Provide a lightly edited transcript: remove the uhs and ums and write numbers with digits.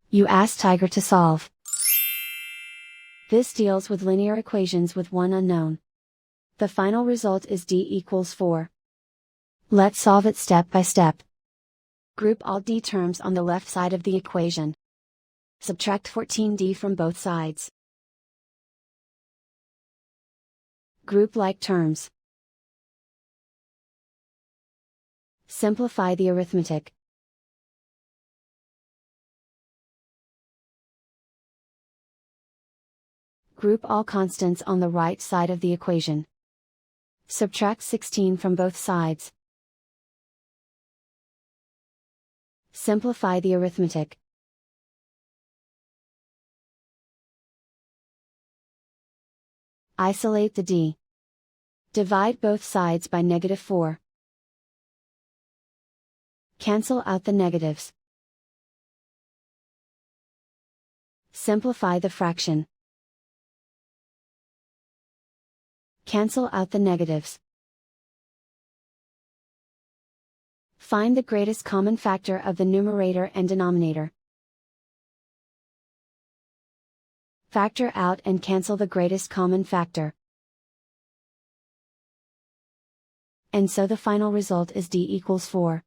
You ask Tiger to solve. This deals with linear equations with one unknown. The final result is d equals 4. Let's solve it step by step. Group all d terms on the left side of the equation. Subtract 14d from both sides. Group like terms. Simplify the arithmetic. Group all constants on the right side of the equation. Subtract 16 from both sides. Simplify the arithmetic. Isolate the d. Divide both sides by -4. Cancel out the negatives. Simplify the fraction. Cancel out the negatives. Find the greatest common factor of the numerator and denominator. Factor out and cancel the greatest common factor. And so the final result is d equals 4.